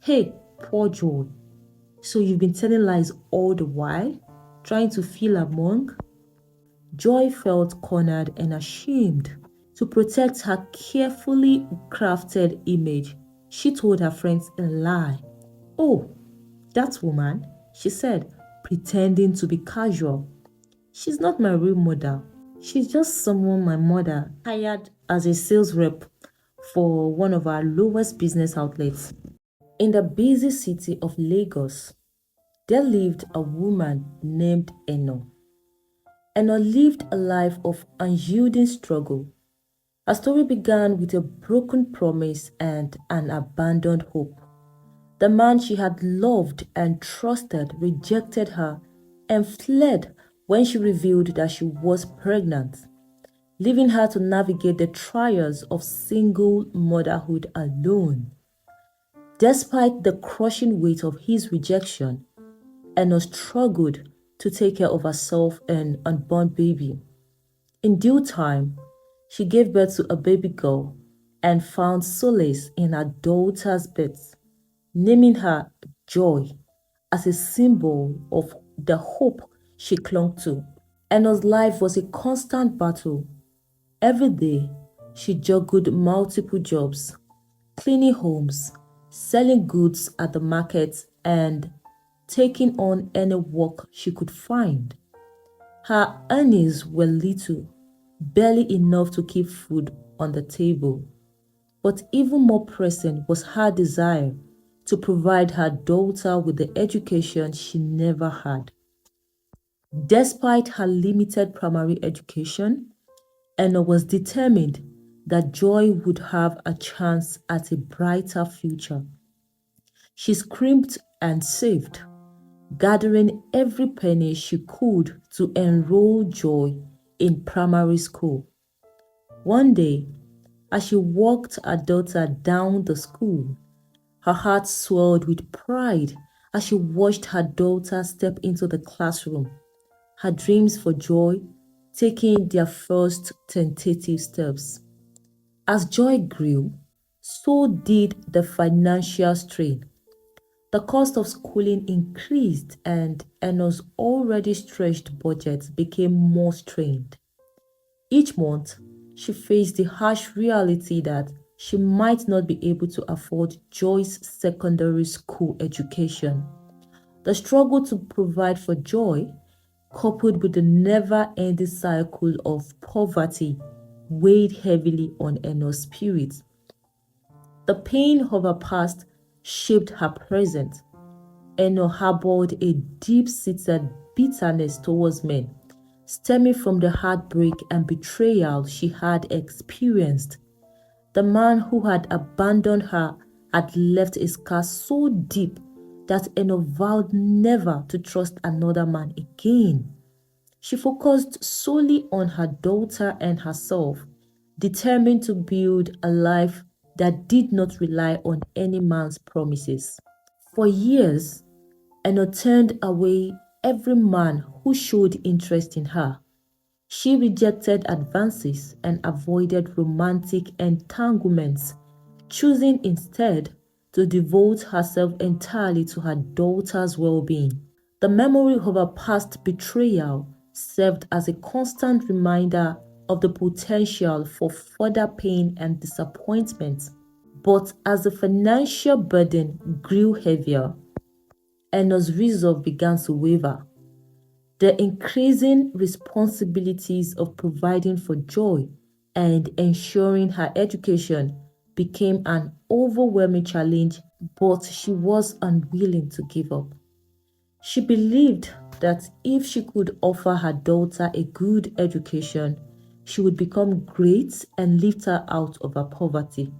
Hey, poor Joy. So you've been telling lies all the while, trying to feel among? Joy felt cornered and ashamed. To protect her carefully crafted image, she told her friends a lie. Oh, that woman, she said, pretending to be casual. She's not my real mother. She's just someone my mother hired as a sales rep for one of our lowest business outlets. In the busy city of Lagos, there lived a woman named Eno. Eno lived a life of unyielding struggle. Her story began with a broken promise and an abandoned hope. The man she had loved and trusted rejected her and fled when she revealed that she was pregnant, leaving her to navigate the trials of single motherhood alone. Despite the crushing weight of his rejection, Anna struggled to take care of herself and unborn baby. In due time, she gave birth to a baby girl and found solace in her daughter's birth, naming her Joy as a symbol of the hope she clung to. Anna's life was a constant battle. Every day, she juggled multiple jobs, cleaning homes, selling goods at the market, and taking on any work she could find. Her earnings were little, barely enough to keep food on the table. But even more pressing was her desire to provide her daughter with the education she never had. Despite her limited primary education, Anna was determined that Joy would have a chance at a brighter future. She scrimped and saved, gathering every penny she could to enroll Joy in primary school. One day, as she walked her daughter down the school, her heart swelled with pride as she watched her daughter step into the classroom, her dreams for Joy taking their first tentative steps. As Joy grew, so did the financial strain. The cost of schooling increased and Anna's already stretched budget became more strained. Each month, she faced the harsh reality that she might not be able to afford Joy's secondary school education. The struggle to provide for Joy, coupled with the never-ending cycle of poverty, weighed heavily on Anna's spirit. The pain of her past shaped her present. Eno harbored a deep-seated bitterness towards men, stemming from the heartbreak and betrayal she had experienced. The man who had abandoned her had left a scar so deep that Eno vowed never to trust another man again. She focused solely on her daughter and herself, determined to build a life that did not rely on any man's promises. For years, Eno turned away every man who showed interest in her. She rejected advances and avoided romantic entanglements, choosing instead to devote herself entirely to her daughter's well-being. The memory of her past betrayal served as a constant reminder of the potential for further pain and disappointment. But as the financial burden grew heavier, Eno's resolve began to waver. The increasing responsibilities of providing for Joy and ensuring her education became an overwhelming challenge, but she was unwilling to give up. She believed that if she could offer her daughter a good education, she would become great and lift her out of her poverty.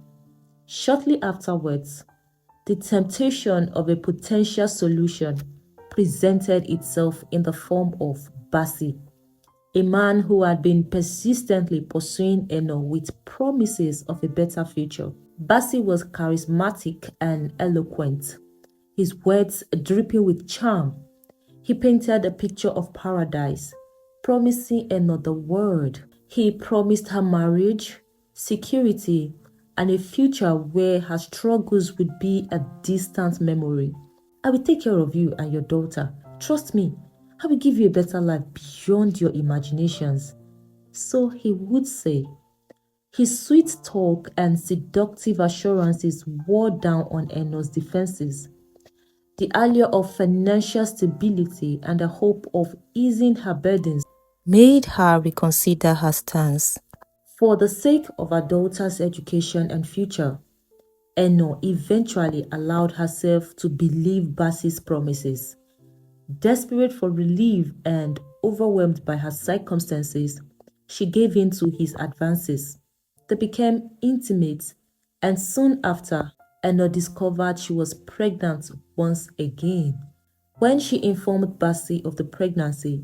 Shortly afterwards, the temptation of a potential solution presented itself in the form of Bassi, a man who had been persistently pursuing Eno with promises of a better future. Bassi was charismatic and eloquent, his words dripping with charm. He painted a picture of paradise, promising Eno the world. He promised her marriage, security, and a future where her struggles would be a distant memory. I will take care of you and your daughter. Trust me, I will give you a better life beyond your imaginations. So he would say. His sweet talk and seductive assurances wore down on Eno's defenses. The allure of financial stability and the hope of easing her burdens made her reconsider her stance. For the sake of her daughter's education and future, Eno eventually allowed herself to believe Bassie's promises. Desperate for relief and overwhelmed by her circumstances, she gave in to his advances. They became intimate, and soon after, Eno discovered she was pregnant once again. When she informed Bassie of the pregnancy,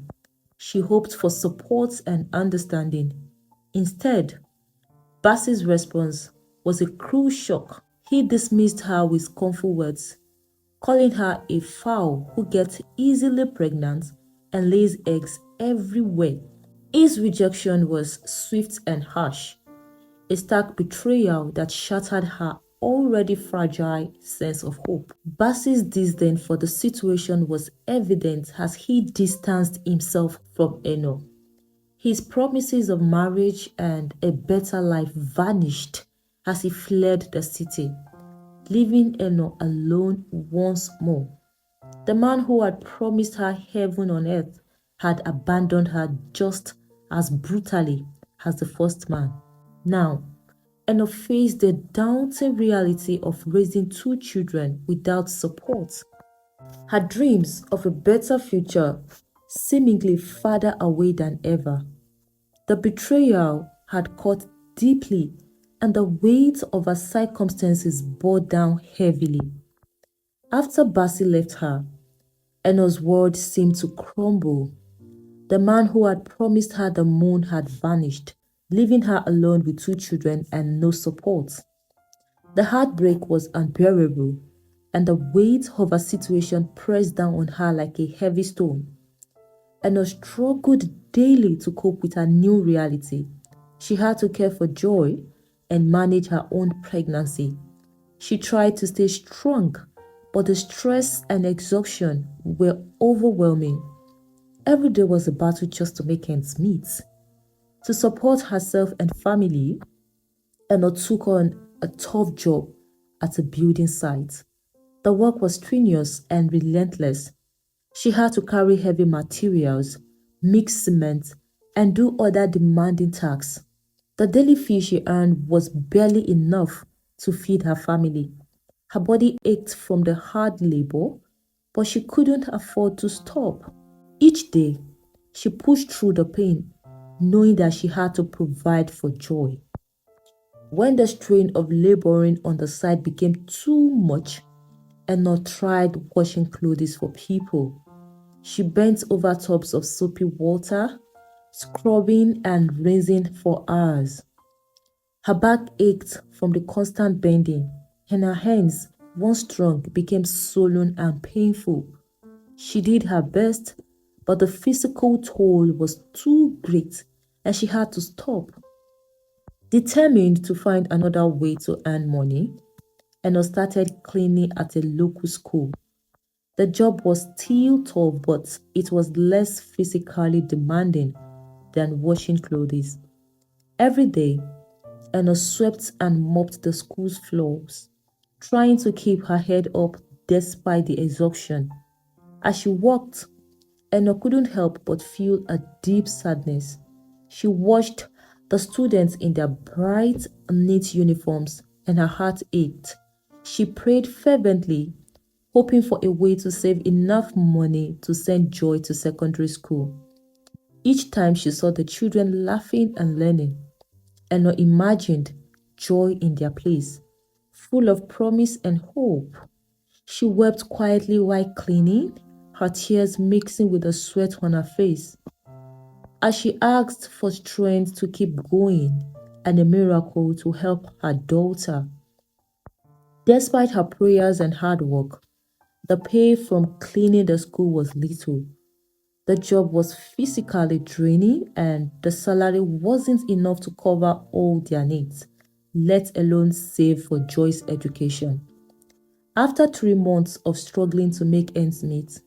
she hoped for support and understanding. Instead, Bassie's response was a cruel shock. He dismissed her with scornful words, calling her a fowl who gets easily pregnant and lays eggs everywhere. His rejection was swift and harsh, a stark betrayal that shattered her already fragile sense of hope. Bassie's disdain for the situation was evident as he distanced himself from Eno. His promises of marriage and a better life vanished as he fled the city, leaving Eno alone once more. The man who had promised her heaven on earth had abandoned her just as brutally as the first man. Now, Eno faced the daunting reality of raising two children without support. Her dreams of a better future seemingly farther away than ever. The betrayal had cut deeply, and the weight of her circumstances bore down heavily. After Bassie left her, Eno's world seemed to crumble. The man who had promised her the moon had vanished, leaving her alone with two children and no support. The heartbreak was unbearable, and the weight of her situation pressed down on her like a heavy stone. Eno struggled daily to cope with her new reality. She had to care for Joy and manage her own pregnancy. She tried to stay strong, but the stress and exhaustion were overwhelming. Every day was a battle just to make ends meet. To support herself and family, Eno took on a tough job at a building site. The work was strenuous and relentless. She had to carry heavy materials, mix cement, and do other demanding tasks. The daily fee she earned was barely enough to feed her family. Her body ached from the hard labor, but she couldn't afford to stop. Each day, she pushed through the pain, knowing that she had to provide for Joy. When the strain of laboring on the side became too much, Eno tried washing clothes for people. She bent over tubs of soapy water, scrubbing and rinsing for hours. Her back ached from the constant bending, and her hands, once strong, became swollen and painful. She did her best, but the physical toll was too great, and she had to stop. Determined to find another way to earn money, Eno started cleaning at a local school. The job was still tough, but it was less physically demanding than washing clothes. Every day, Eno swept and mopped the school's floors, trying to keep her head up despite the exhaustion. As she walked, Eno couldn't help but feel a deep sadness. She watched the students in their bright, neat uniforms, and her heart ached. She prayed fervently, hoping for a way to save enough money to send Joy to secondary school. Each time she saw the children laughing and learning, Eno imagined Joy in their place, full of promise and hope. She wept quietly while cleaning, her tears mixing with the sweat on her face. As she asked for strength to keep going and a miracle to help her daughter. Despite her prayers and hard work, the pay from cleaning the school was little. The job was physically draining and the salary wasn't enough to cover all their needs. let alone save for Joy's education. After 3 months of struggling to make ends meet,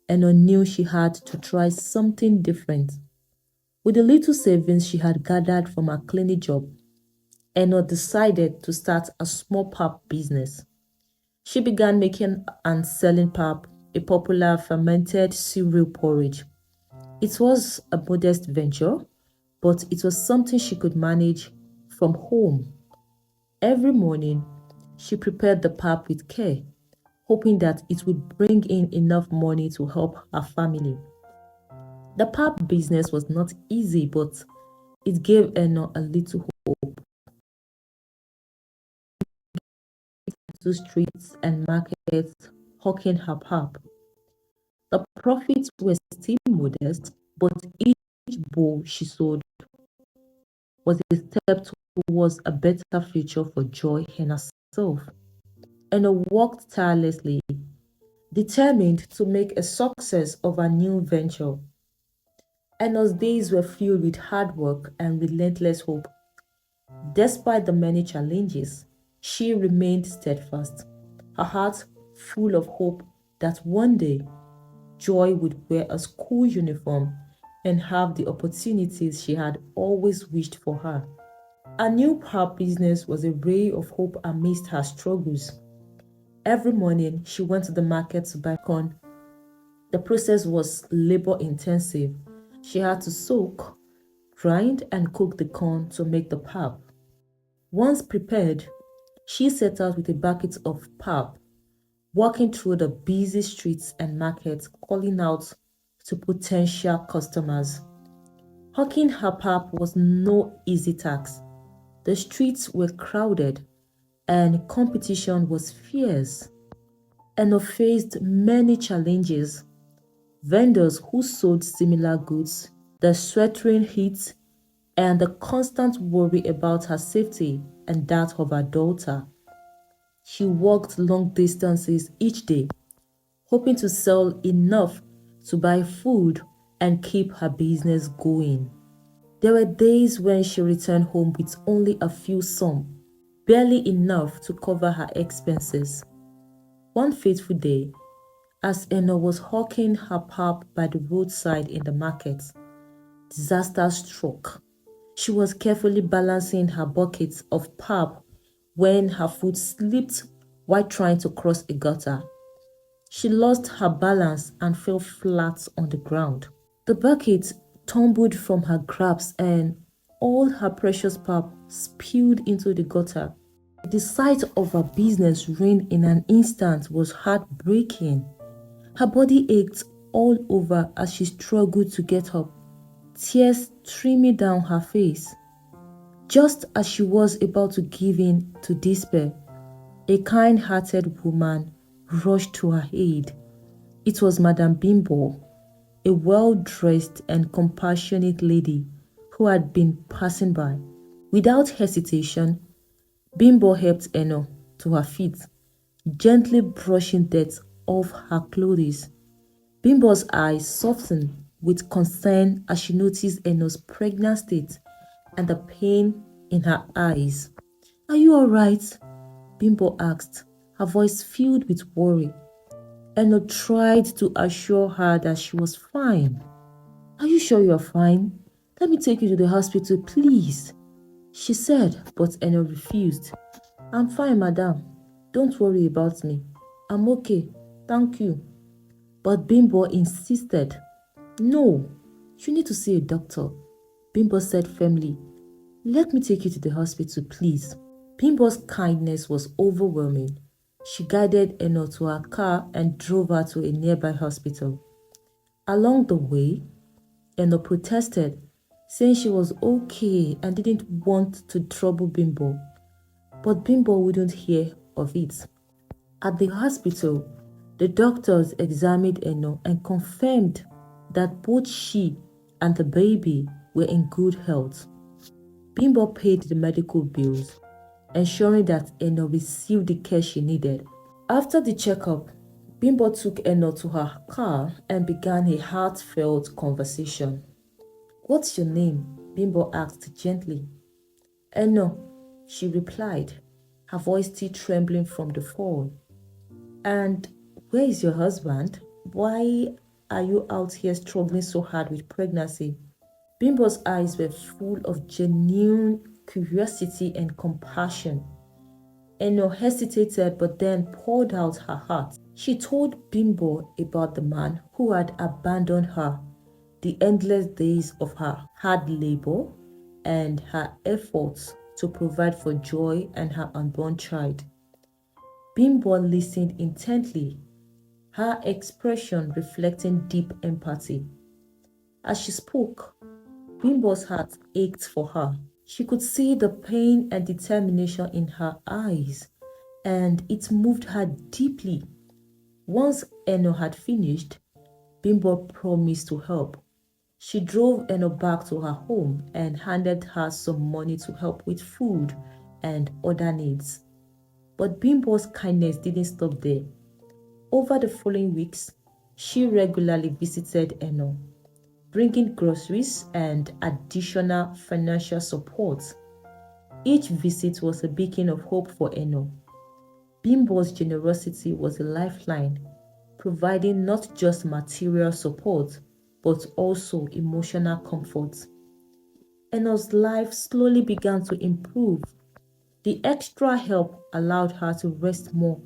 Eno knew she had to try something different. With the little savings she had gathered from her cleaning job, Eno decided to start a small pap business. She began making and selling pap, a popular fermented cereal porridge. It was a modest venture, but it was something she could manage from home. Every morning, she prepared the pap with care, hoping that it would bring in enough money to help her family. The pap business was not easy, but it gave Eno a little hope to streets and markets hawking her pap. The profits were still modest, but each bowl she sold was a step towards a better future for Joy and herself. Eno worked tirelessly, determined to make a success of her new venture. Eno's days were filled with hard work and relentless hope. Despite the many challenges, she remained steadfast, her heart full of hope that one day Joy would wear a school uniform and have the opportunities she had always wished for her. Her new pub business was a ray of hope amidst her struggles. Every morning, she went to the market to buy corn. The process was labor intensive. She had to soak, grind, and cook the corn to make the pap. Once prepared, she set out with a bucket of pap, walking through the busy streets and markets, calling out to potential customers. Hawking her pap was no easy task. The streets were crowded and competition was fierce. Eno faced many challenges. Vendors who sold similar goods, the sweltering heat, and the constant worry about her safety and that of her daughter. She walked long distances each day, hoping to sell enough to buy food and keep her business going. There were days when she returned home with only a few sum, barely enough to cover her expenses. One fateful day, as Eno was hawking her pap by the roadside in the market, disaster struck. She was carefully balancing her bucket of pap when her foot slipped while trying to cross a gutter. She lost her balance and fell flat on the ground. The bucket tumbled from her grasp and all her precious pap spilled into the gutter. The sight of her business ruined in an instant was heartbreaking. Her body ached all over as she struggled to get up, tears streaming down her face. Just as she was about to give in to despair, a kind-hearted woman rushed to her aid. It was Madam Bimbo, a well-dressed and compassionate lady who had been passing by. Without hesitation, Bimbo helped Eno to her feet, gently brushing dirt off her clothes. Bimbo's eyes softened with concern as she noticed Eno's pregnant state and the pain in her eyes. "Are you all right?" Bimbo asked, her voice filled with worry. Eno tried to assure her that she was fine. "Are you sure you're fine? Let me take you to the hospital, please," she said, but Eno refused. "I'm fine, madam. Don't worry about me. I'm okay, thank you." But Bimbo insisted. "No, you need to see a doctor," Bimbo said firmly. "Let me take you to the hospital, please." Bimbo's kindness was overwhelming. She guided Eno to her car and drove her to a nearby hospital. Along the way, Eno protested, saying she was okay and didn't want to trouble Bimbo. But Bimbo wouldn't hear of it. At the hospital, the doctors examined Eno and confirmed that both she and the baby were in good health. Bimbo paid the medical bills, ensuring that Eno received the care she needed. After the checkup, Bimbo took Eno to her car and began a heartfelt conversation. "What's your name?" Bimbo asked gently. "Eno," she replied, her voice still trembling from the fall. And where is your husband? Why are you out here struggling so hard with pregnancy? Bimbo's eyes were full of genuine curiosity and compassion. Eno hesitated but then poured out her heart. She told Bimbo about the man who had abandoned her, the endless days of her hard labor, and her efforts to provide for Joy and her unborn child. Bimbo listened intently, her expression reflecting deep empathy. As she spoke, Bimbo's heart ached for her. She could see the pain and determination in her eyes, and it moved her deeply. Once Eno had finished, Bimbo promised to help. She drove Eno back to her home and handed her some money to help with food and other needs. But Bimbo's kindness didn't stop there. Over the following weeks, she regularly visited Eno, bringing groceries and additional financial support. Each visit was a beacon of hope for Eno. Bimbo's generosity was a lifeline, providing not just material support, but also emotional comfort. Eno's life slowly began to improve. The extra help allowed her to rest more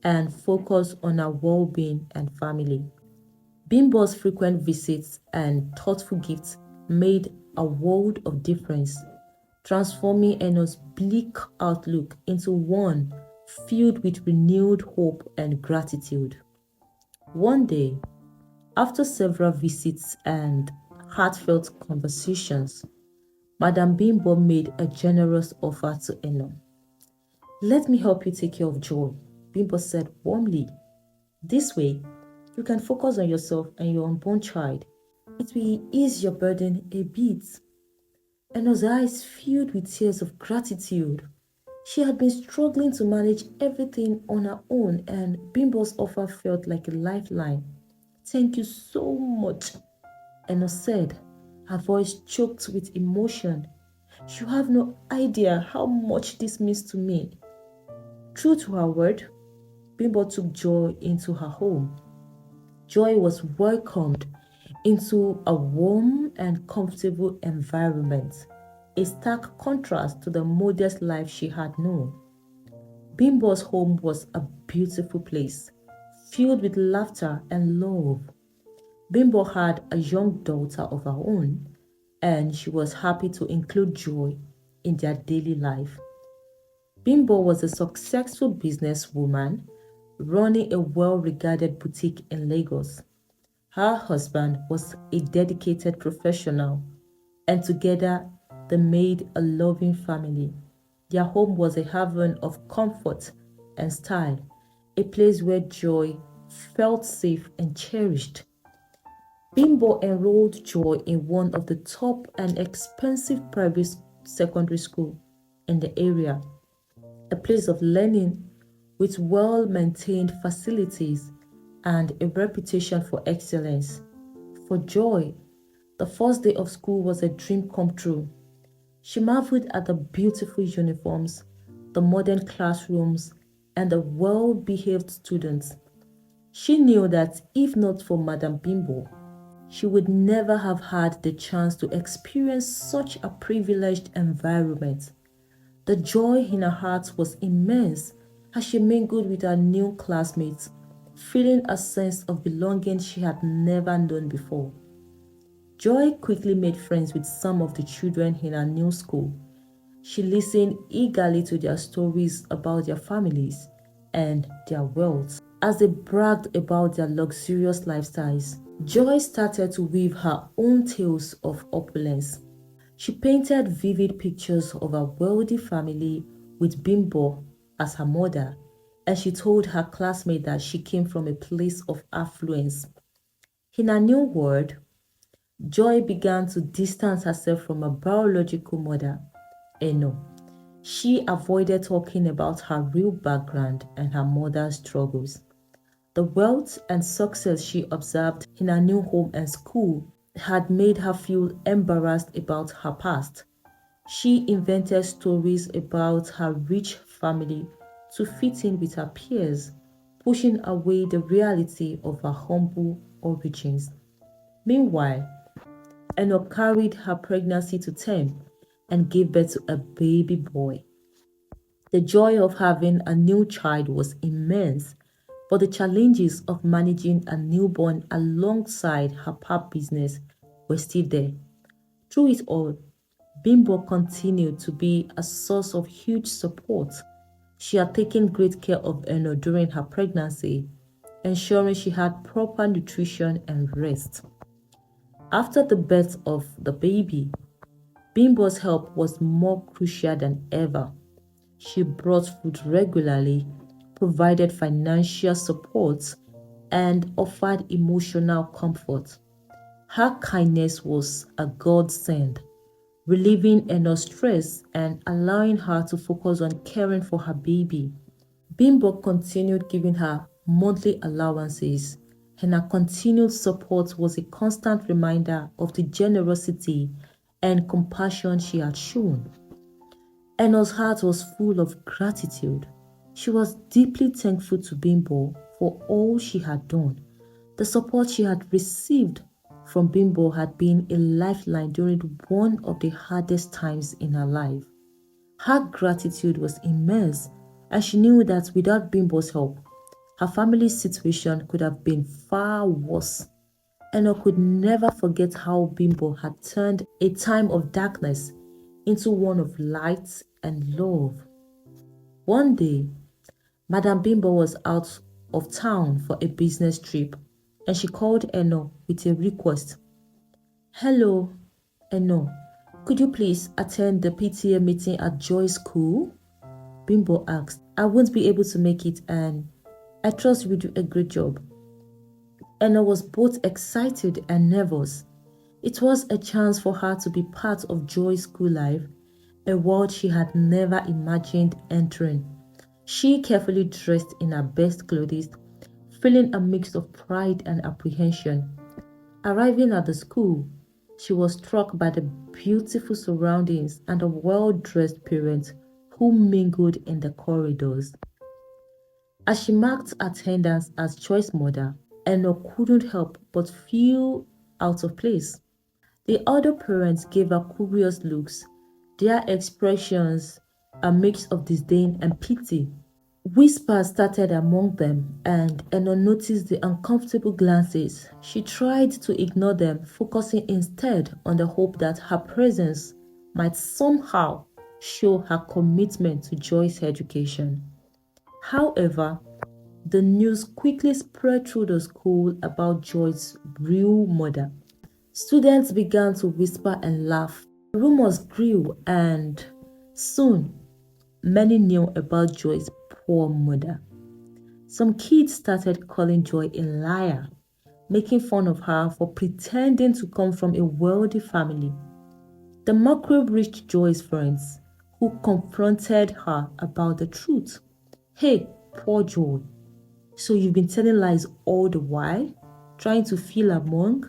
and focus on her well-being and family. Bimbo's frequent visits and thoughtful gifts made a world of difference, transforming Eno's bleak outlook into one filled with renewed hope and gratitude. One day, after several visits and heartfelt conversations, Madam Bimbo made a generous offer to Eno. "Let me help you take care of Joy," Bimbo said warmly. "This way, you can focus on yourself and your unborn child. It will ease your burden a bit." Eno's eyes filled with tears of gratitude. She had been struggling to manage everything on her own, and Bimbo's offer felt like a lifeline. "Thank you so much," Eno said, her voice choked with emotion. "You have no idea how much this means to me." True to her word, Bimbo took Joy into her home. Joy was welcomed into a warm and comfortable environment, a stark contrast to the modest life she had known. Bimbo's home was a beautiful place, filled with laughter and love. Bimbo had a young daughter of her own, and she was happy to include Joy in their daily life. Bimbo was a successful businesswoman running a well-regarded boutique in Lagos. Her husband was a dedicated professional, and together they made a loving family. Their home was a haven of comfort and style, a place where Joy felt safe and cherished. Bimbo enrolled Joy in one of the top and expensive private secondary schools in the area, a place of learning with well-maintained facilities and a reputation for excellence. For Joy, the first day of school was a dream come true. She marveled at the beautiful uniforms, the modern classrooms, and the well-behaved students. She knew that if not for Madam Bimbo, she would never have had the chance to experience such a privileged environment. The joy in her heart was immense as she mingled with her new classmates, feeling a sense of belonging she had never known before. Joy quickly made friends with some of the children in her new school. She listened eagerly to their stories about their families and their wealth. As they bragged about their luxurious lifestyles, Joy started to weave her own tales of opulence. She painted vivid pictures of a wealthy family with Bimbo as her mother, and she told her classmate that she came from a place of affluence. In her new world, Joy began to distance herself from her biological mother, Eno. She avoided talking about her real background and her mother's struggles. The wealth and success she observed in her new home and school had made her feel embarrassed about her past. She invented stories about her rich family to fit in with her peers, pushing away the reality of her humble origins. Meanwhile, Enoch carried her pregnancy to term and gave birth to a baby boy. The joy of having a new child was immense, but the challenges of managing a newborn alongside her pap business were still there. Through it all, Bimbo continued to be a source of huge support. She had taken great care of Eno during her pregnancy, ensuring she had proper nutrition and rest. After the birth of the baby, Bimbo's help was more crucial than ever. She brought food regularly, provided financial support, and offered emotional comfort. Her kindness was a godsend, relieving Eno's stress and allowing her to focus on caring for her baby. Bimbo continued giving her monthly allowances, and her continued support was a constant reminder of the generosity and compassion she had shown. Eno's heart was full of gratitude. She was deeply thankful to Bimbo for all she had done. The support she had received from Bimbo had been a lifeline during one of the hardest times in her life. Her gratitude was immense, and she knew that without Bimbo's help, her family's situation could have been far worse. Eno could never forget how Bimbo had turned a time of darkness into one of light and love. One day, Madam Bimbo was out of town for a business trip, and she called Eno with a request. "Hello, Eno, could you please attend the PTA meeting at Joy's school?" Bimbo asked. "I won't be able to make it, and I trust you will do a great job." Eno was both excited and nervous. It was a chance for her to be part of Joy's school life, a world she had never imagined entering. She carefully dressed in her best clothes, feeling a mix of pride and apprehension. Arriving at the school, she was struck by the beautiful surroundings and the well-dressed parents who mingled in the corridors. As she marked attendance as Joy's mother, Eno couldn't help but feel out of place. The other parents gave her curious looks, their expressions a mix of disdain and pity. Whispers started among them, and Eno noticed the uncomfortable glances. She tried to ignore them, focusing instead on the hope that her presence might somehow show her commitment to Joy's education. However, the news quickly spread through the school about Joy's real mother. Students began to whisper and laugh. Rumors grew, and soon many knew about Joy's poor mother. Some kids started calling Joy a liar, making fun of her for pretending to come from a wealthy family. The mockery reached Joy's friends, who confronted her about the truth. "Hey, poor Joy, so you've been telling lies all the while, trying to feel among?"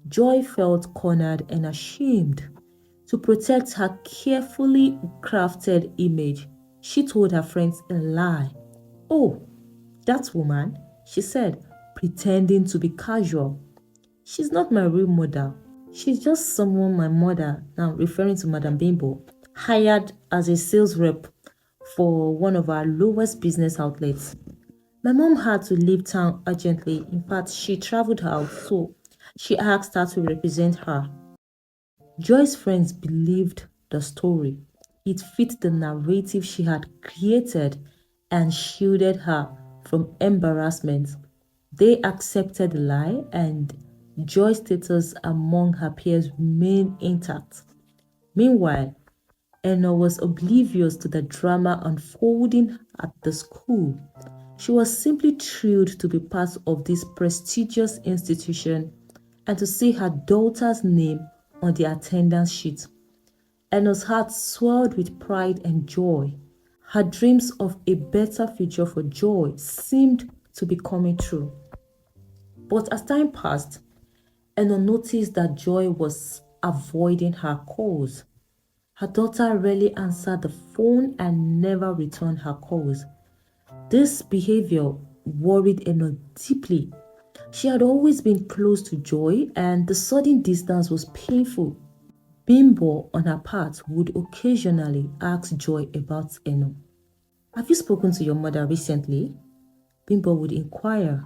Joy felt cornered and ashamed. To protect her carefully crafted image, she told her friends a lie. "Oh, that woman," she said, pretending to be casual. "She's not my real mother. She's just someone my mother," now referring to Madam Bimbo, "hired as a sales rep for one of our lowest business outlets. My mom had to leave town urgently. In fact, she traveled out, so she asked her to represent her." Joy's friends believed the story. It fit the narrative she had created and shielded her from embarrassment. They accepted the lie, and Joy's status among her peers remained intact. Meanwhile, Eno was oblivious to the drama unfolding at the school. She was simply thrilled to be part of this prestigious institution and to see her daughter's name on the attendance sheet. Eno's heart swelled with pride and joy. Her dreams of a better future for Joy seemed to be coming true. But as time passed, Eno noticed that Joy was avoiding her calls. Her daughter rarely answered the phone and never returned her calls. This behavior worried Eno deeply. She had always been close to Joy, and the sudden distance was painful. Bimbo, on her part, would occasionally ask Joy about Eno. Have you spoken to your mother recently? Bimbo would inquire.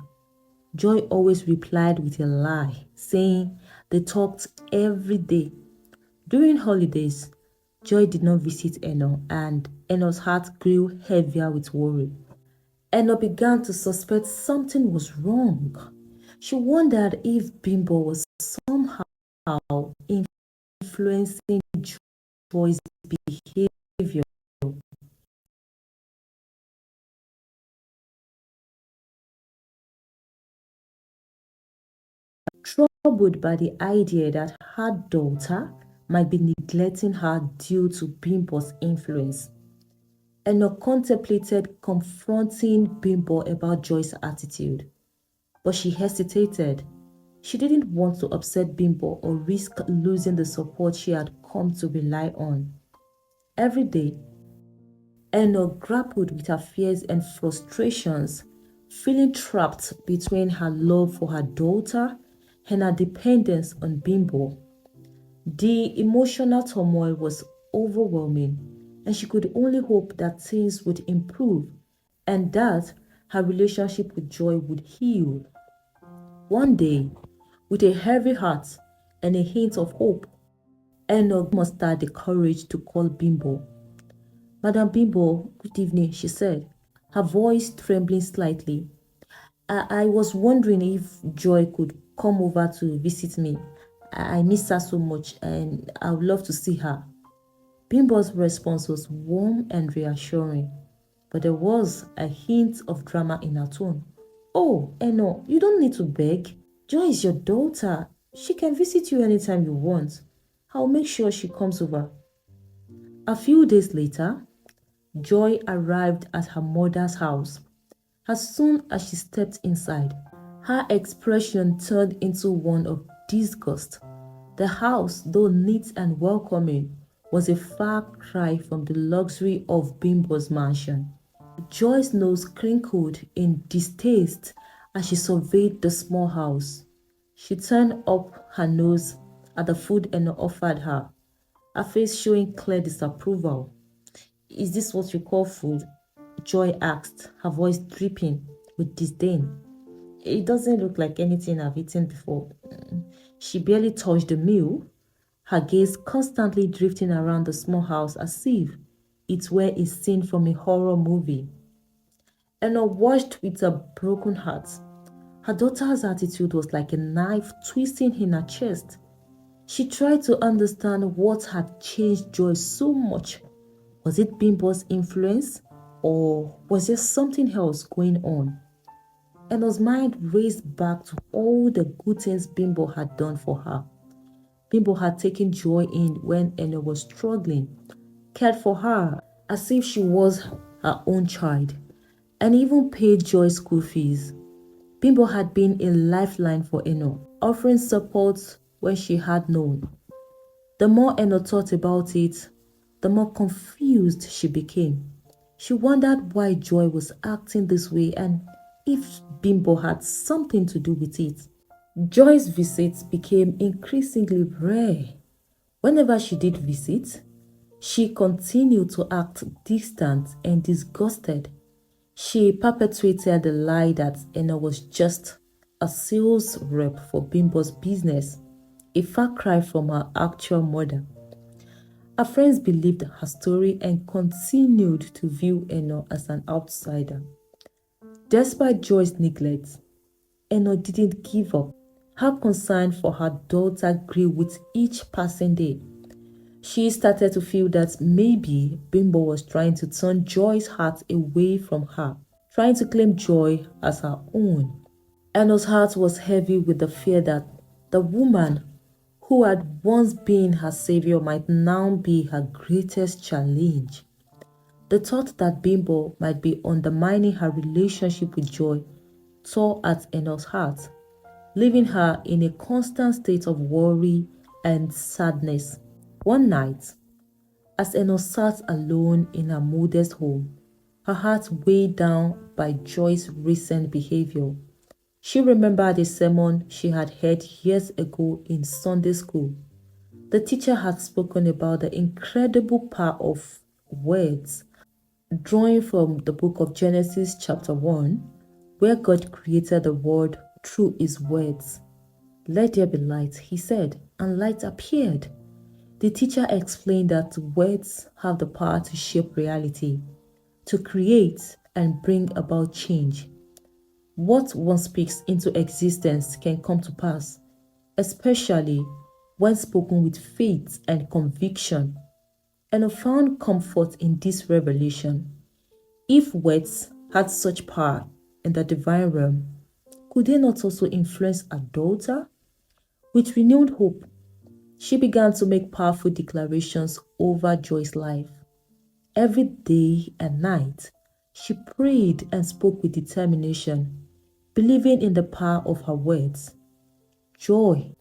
Joy always replied with a lie, saying they talked every day. During holidays, Joy did not visit Eno, and Eno's heart grew heavier with worry. Eno began to suspect something was wrong. She wondered if Bimbo was somehow influencing Joy's behavior. Troubled by the idea that her daughter might be neglecting her due to Bimbo's influence, Eno contemplated confronting Bimbo about Joy's attitude, but she hesitated. She didn't want to upset Bimbo or risk losing the support she had come to rely on. Every day, Eno grappled with her fears and frustrations, feeling trapped between her love for her daughter and her dependence on Bimbo. The emotional turmoil was overwhelming, and she could only hope that things would improve and that her relationship with Joy would heal. One day, with a heavy heart and a hint of hope, Enoch mustered the courage to call Bimbo. Madam Bimbo, good evening, she said, her voice trembling slightly. I was wondering if Joy could come over to visit me. I miss her so much and I would love to see her. Bimbo's response was warm and reassuring, but there was a hint of drama in her tone. Oh, Eno, you don't need to beg. Joy is your daughter. She can visit you anytime you want. I'll make sure she comes over. A few days later, Joy arrived at her mother's house. As soon as she stepped inside, her expression turned into one of disgust. The house, though neat and welcoming, was a far cry from the luxury of Bimbo's mansion. Joy's nose crinkled in distaste as she surveyed the small house. She turned up her nose at the food Eno offered her, her face showing clear disapproval. Is this what you call food? Joy asked, her voice dripping with disdain. It doesn't look like anything I've eaten before. She barely touched the meal, her gaze constantly drifting around the small house as if it were a scene from a horror movie. Eno watched with a broken heart. Her daughter's attitude was like a knife twisting in her chest. She tried to understand what had changed Joy so much. Was it Bimbo's influence, or was there something else going on? Eno's mind raced back to all the good things Bimbo had done for her. Bimbo had taken Joy in when Eno was struggling, cared for her as if she was her own child, and even paid Joy's school fees. Bimbo had been a lifeline for Eno, offering support when she had none. The more Eno thought about it, the more confused she became. She wondered why Joy was acting this way and if Bimbo had something to do with it. Joy's visits became increasingly rare. Whenever she did visit, she continued to act distant and disgusted. She perpetuated the lie that Eno was just a sales rep for Bimbo's business, a far cry from her actual mother. Her friends believed her story and continued to view Eno as an outsider. Despite Joy's neglect, Eno didn't give up. Her concern for her daughter grew with each passing day. She started to feel that maybe Bimbo was trying to turn Joy's heart away from her, trying to claim Joy as her own. Eno's heart was heavy with the fear that the woman who had once been her savior might now be her greatest challenge. The thought that Bimbo might be undermining her relationship with Joy tore at Eno's heart, leaving her in a constant state of worry and sadness. One night, As Eno sat alone in her modest home, her heart weighed down by Joy's recent behavior. She remembered a sermon she had heard years ago in Sunday school. The teacher had spoken about the incredible power of words, drawing from the book of Genesis, chapter 1, where God created the world through his words. Let there be light, he said, and light appeared. The teacher explained that words have the power to shape reality, to create and bring about change. What one speaks into existence can come to pass, especially when spoken with faith and conviction. And I found comfort in this revelation. If words had such power in the divine realm, could they not also influence a daughter? With renewed hope, she began to make powerful declarations over Joy's life. Every day and night, she prayed and spoke with determination, believing in the power of her words. Joy,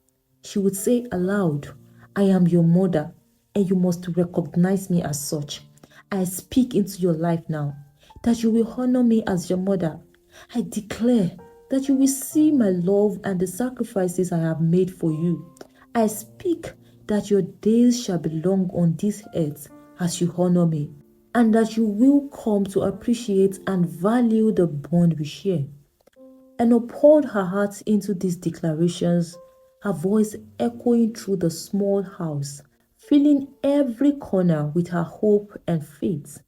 she would say aloud, I am your mother, and you must recognize me as such. I speak into your life now that you will honor me as your mother. I declare that you will see my love and the sacrifices I have made for you. I speak that your days shall be long on this earth as you honor me, and that you will come to appreciate and value the bond we share. And poured her heart into these declarations, her voice echoing through the small house, filling every corner with her hope and faith.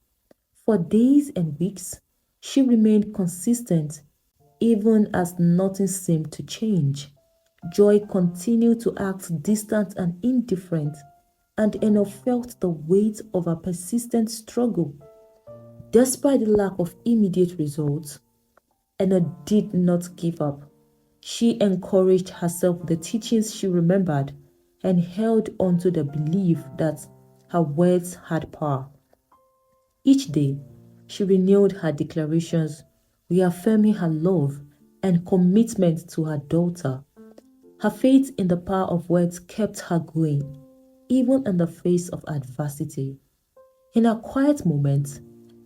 For days and weeks, she remained consistent, even as nothing seemed to change. Joy continued to act distant and indifferent, and Eno felt the weight of her persistent struggle. Despite the lack of immediate results, Eno did not give up. She encouraged herself with the teachings she remembered and held on to the belief that her words had power. Each day, she renewed her declarations, reaffirming her love and commitment to her daughter. Her faith in the power of words kept her going, even in the face of adversity. In her quiet moments,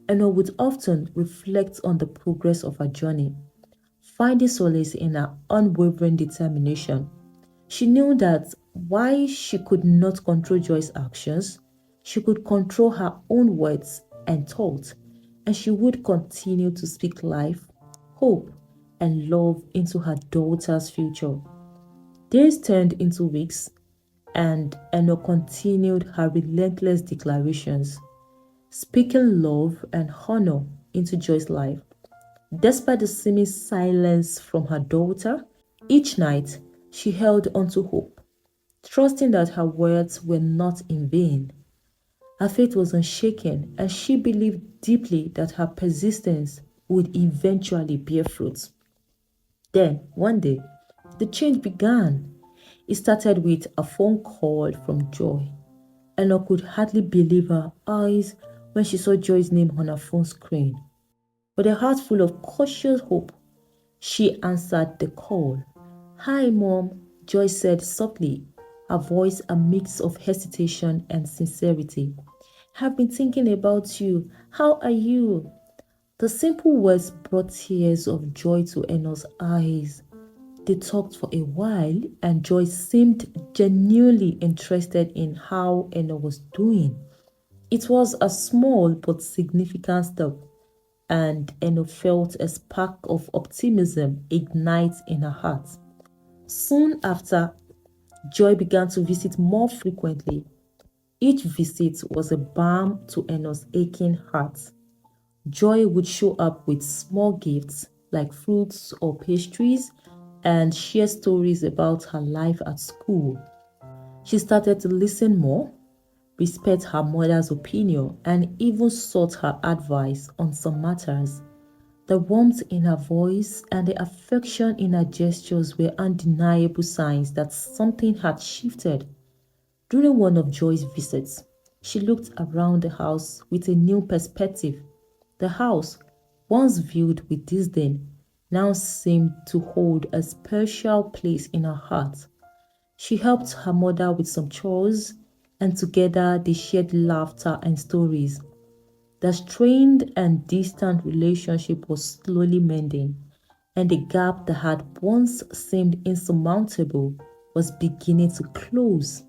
Eno would often reflect on the progress of her journey, finding solace in her unwavering determination. She knew that while she could not control Joy's actions, she could control her own words and thoughts, and she would continue to speak life, hope, and love into her daughter's future. Days turned into weeks, and Eno continued her relentless declarations, speaking love and honor into Joy's life. Despite the seeming silence from her daughter, each night she held on to hope, trusting that her words were not in vain. Her faith was unshaken, and she believed deeply that her persistence would eventually bear fruit. Then, one day, the change began. It started with a phone call from Joy. Ella could hardly believe her eyes when she saw Joy's name on her phone screen. With a heart full of cautious hope, she answered the call. Hi, Mom, Joy said softly, her voice a mix of hesitation and sincerity. I've been thinking about you. How are you? The simple words brought tears of joy to Eno's eyes. They talked for a while, and Joy seemed genuinely interested in how Eno was doing. It was a small but significant step, and Eno felt a spark of optimism ignite in her heart. Soon after, Joy began to visit more frequently. Each visit was a balm to Eno's aching heart. Joy would show up with small gifts like fruits or pastries and share stories about her life at school. She started to listen more, respect her mother's opinion, and even sought her advice on some matters. The warmth in her voice and the affection in her gestures were undeniable signs that something had shifted. During one of Joy's visits, she looked around the house with a new perspective. The house, once viewed with disdain, now seemed to hold a special place in her heart. She helped her mother with some chores, and together they shared laughter and stories. The strained and distant relationship was slowly mending, and the gap that had once seemed insurmountable was beginning to close.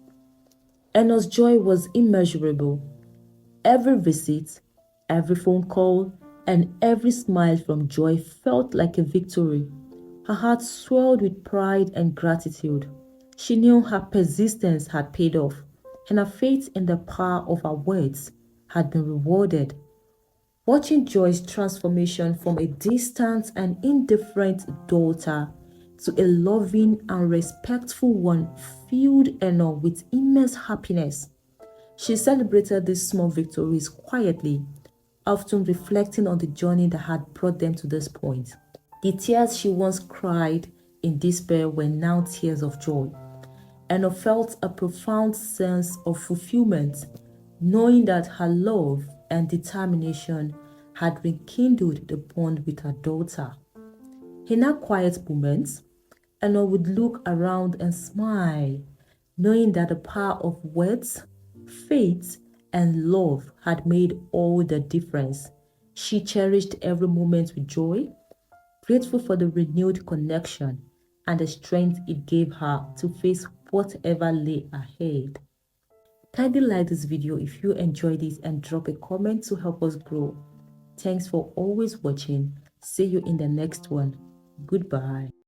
Anna's joy was immeasurable. Every visit, every phone call, and every smile from Joy felt like a victory. Her heart swelled with pride and gratitude. She knew her persistence had paid off, and her faith in the power of her words had been rewarded. Watching Joy's transformation from a distant and indifferent daughter to a loving and respectful one filled Anna with immense happiness. She celebrated these small victories quietly, often reflecting on the journey that had brought them to this point. The tears she once cried in despair were now tears of joy, and I felt a profound sense of fulfillment, knowing that her love and determination had rekindled the bond with her daughter. In her quiet moments, Anna would look around and smile, knowing that the power of words, faith, and love had made all the difference. She cherished every moment with joy, grateful for the renewed connection and the strength it gave her to face whatever lay ahead. Kindly like this video if you enjoyed it and drop a comment to help us grow. Thanks for always watching. See you in the next one. Goodbye.